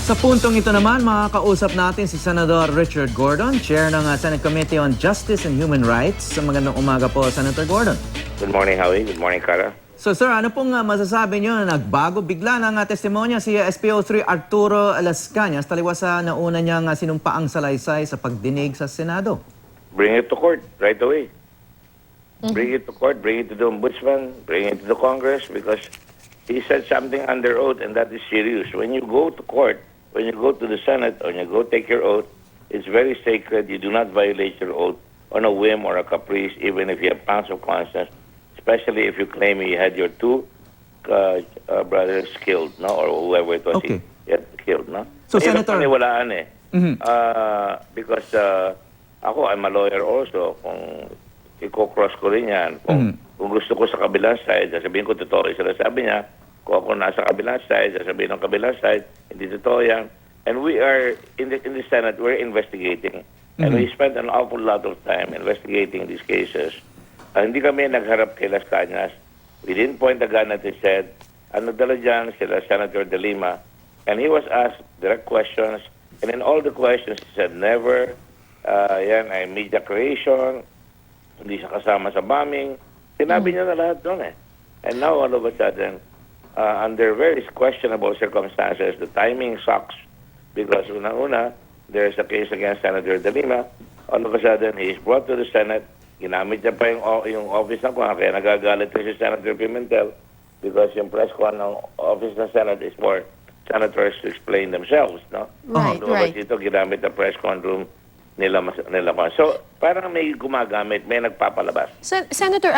Sa puntong ito naman, makakausap natin si Senador Richard Gordon, Chair ng Senate Committee on Justice and Human Rights. Magandang umaga po, Senator Gordon. Good morning, Howie. Good morning, Cara. So sir, ano pong masasabi nyo na nagbago bigla ng testimonya si SPO3 Arturo Las Cañas taliwas sa nauna niyang sinumpaang salaysay sa pagdinig sa Senado? Bring it to court right away. Bring it to court, bring it to the Ombudsman, bring it to the Congress, because he said something under oath, and that is serious. When you go to court, when you go to the Senate, when you go take your oath, it's very sacred. You do not violate your oath on a whim or a caprice, even if you have pounds of conscience, especially if you claim you had your two brothers killed, no, or whoever it was Okay. he had killed, no. So, Mahirap Senator- paniwalaan eh. Because ako, I'm a lawyer also. Kung i-cross ko rin yan, kung gusto ko sa kabilang side, sasabihin ko totoo yung sinasabi niya. Kung ako nasa kabilang side, sasabihin ng kabilang side, hindi totoo yan. And we are, in the Senate, we're investigating. And we spent an awful lot of time investigating these cases. Hindi kami nagharap kay Las Cañas. We didn't point the gun at his head. Ang nagdala dyan sila Senator De Lima. And he was asked direct questions. And in all the questions, he said, never. Yan ay media creation. Hindi siya kasama sa bombing. Sinabi niya na lahat doon eh. And now, all of a sudden, under very questionable circumstances, the timing sucks because una-una, there's a case against Senator De Lima. All of a sudden, he is brought to the Senate. Ginamit niya pa yung office ng kaya nagagalit rin si Senator Pimentel because yung press con ng office ng Senate is for senators to explain themselves, no? Right, right. Dito, ginamit ang press con room nila. So, parang may gumagamit, may nagpapalabas. Senator,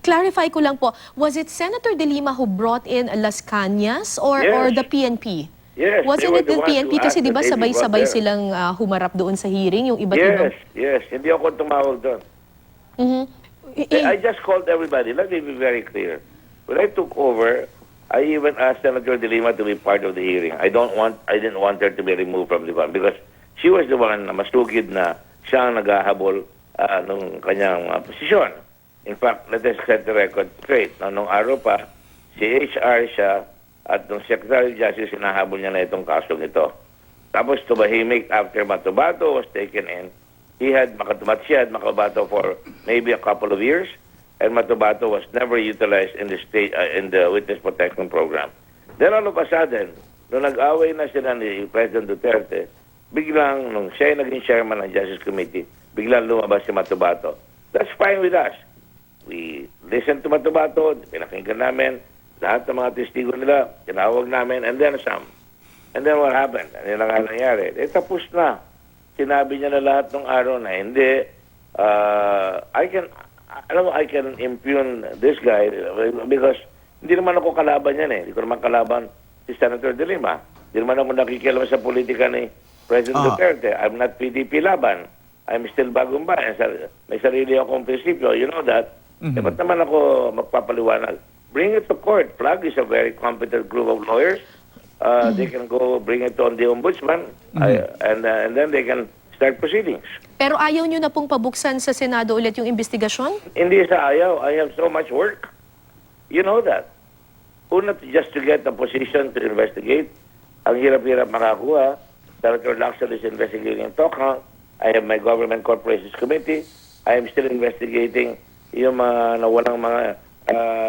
clarify ko lang po, was it Senator De Lima who brought in Las Cañas or the PNP? Yes. Wasn't it the PNP? Kasi di ba sabay-sabay there. silang humarap doon sa hearing, yung iba't ibang... Yes. Hindi ako tumawag doon. I just called everybody. Let me be very clear. When I took over, I even asked Senator De Lima to be part of the hearing. I didn't want her to be removed from the one because she was the one na masugid na siya ang naghahabol nung kanyang posisyon. In fact, let us set the record straight. Nung araw pa, si HR siya at nung Secretary of Justice, sinahabol niya na itong kasong ito. Tapos tumahimik after Matubato was taken in. She had Matubato for maybe a couple of years, and Matubato was never utilized in the state in the witness protection program. Then all of a sudden, nung nag-away na sila ni President Duterte, biglang nung siya naging chairman ng Justice Committee, biglang lumabas si Matubato. That's fine with us. We listened to Matubato, pinakinggan namin, lahat ng mga testigo nila, tinawag namin, and then some. And then what happened? Ano na nga nangyari? Tapos na. Sinabi niya na lahat ng araw na hindi. I can impugn this guy because hindi naman ako kalaban yan eh. Hindi ko naman kalaban si Senator De Lima. Hindi naman ako nakikialam sa politika ni President Duterte. I'm not PDP laban. I'm still bagong bayan. May sarili akong prinsipyo. You know that. Ba't naman ako magpapaliwanag? Bring it to court. Plug is a very competent group of lawyers. They can go bring it on the Ombudsman and then they can start proceedings. Pero ayaw nyo na pong pabuksan sa Senado ulit yung investigasyon? Hindi sa ayaw. I have so much work. You know that. Una, just to get a position to investigate. Ang hirap-hirap makakuha. Senator Lacson is investigating Tokang. I have my Government Corporations Committee. I am still investigating yung mga nawalang mga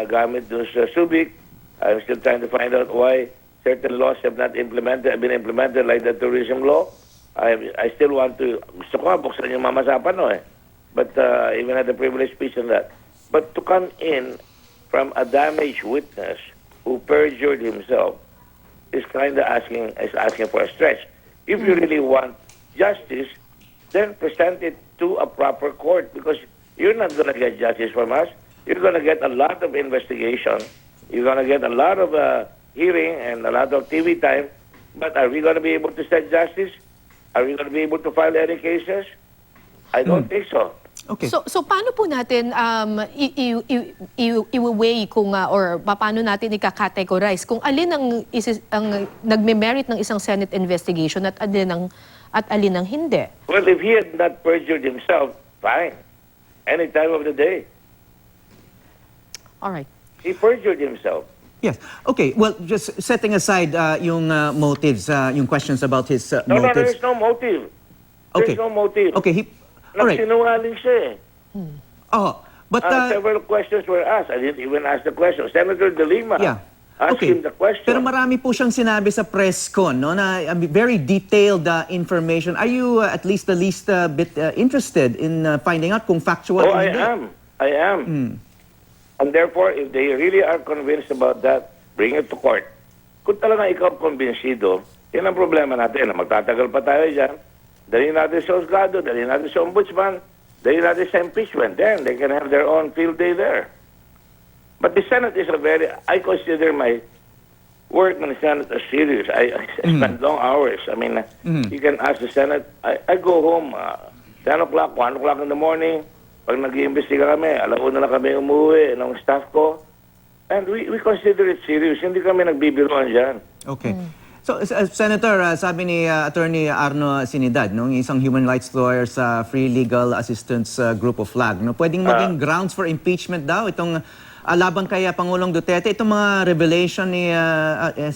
gamit doon sa Subic. I'm still trying to find out why certain laws have not been implemented like the tourism law. I still want to, gusto ko buksan yung mamasapan no eh. But even had the privilege speech on that. But to come in from a damaged witness who perjured himself is kind of asking for a stretch. If you really want justice, then present it to a proper court because you're not going to get justice from us. You're going to get a lot of investigation. You're going to get a lot of hearing and a lot of TV time. But are we going to be able to set justice? Are we going to be able to file any cases? I don't think so. Okay. So paano po natin i-weigh kung or paano natin i-categorize kung alin ang nagme-merit ng isang Senate investigation at alin ang hindi? Well, if he had not perjured himself, fine. Any time of the day. All right. He perjured himself. Yes. Okay. Well, just setting aside yung motives, yung questions about his No, motives. there's no motive. Okay. There's no motive. Okay. All right. Nagsinungaling siya eh. Oh, but Several questions were asked. I didn't even ask the question. Senator De Lima yeah. asked Okay. him the question. Pero marami po siyang sinabi sa press con, no, na very detailed information. Are you at least the least bit interested in finding out kung factual Oh, o I hindi? am. I am. And therefore, if they really are convinced about that, bring it to court. Kung talaga ikaw kumbinsido, yan ang problema natin. Magtatagal pa tayo dyan. Dali natin sa Husgado, dali natin sa Ombudsman, dali natin sa impeachment. Then they can have their own field day there. But the Senate is I consider my work in the Senate as serious. I spend long hours. I mean, you can ask the Senate. I go home 10 o'clock, 1 o'clock in the morning. Pag nag-iimbestiga kami, 1:00 na kami umuwi ng staff ko. And we consider it serious. Hindi kami nagbibiruan dyan. Okay. So, Senator, sabi ni Attorney Arno Sinidad, no, isang human rights lawyer sa Free Legal Assistance Group of FLAG, no, pwedeng maging grounds for impeachment daw itong laban kay Pangulong Duterte, itong mga revelation ni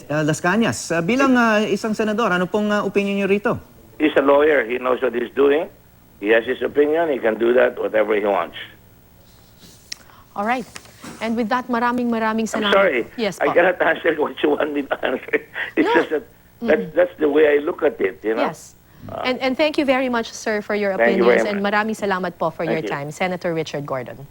Las Cañas. Bilang isang senador, ano pong opinion niyo rito? He's a lawyer. He knows what he's doing. He has his opinion. He can do that whatever he wants. All right. And with that, maraming I'm salamat. sorry. Yes, I po. cannot answer what you want me to answer. It's No. just that that's the way I look at it, you know? Yes. And thank you very much, sir, for your Thank you very opinions. And much. maraming salamat po for your Thank you. time. Senator Richard Gordon.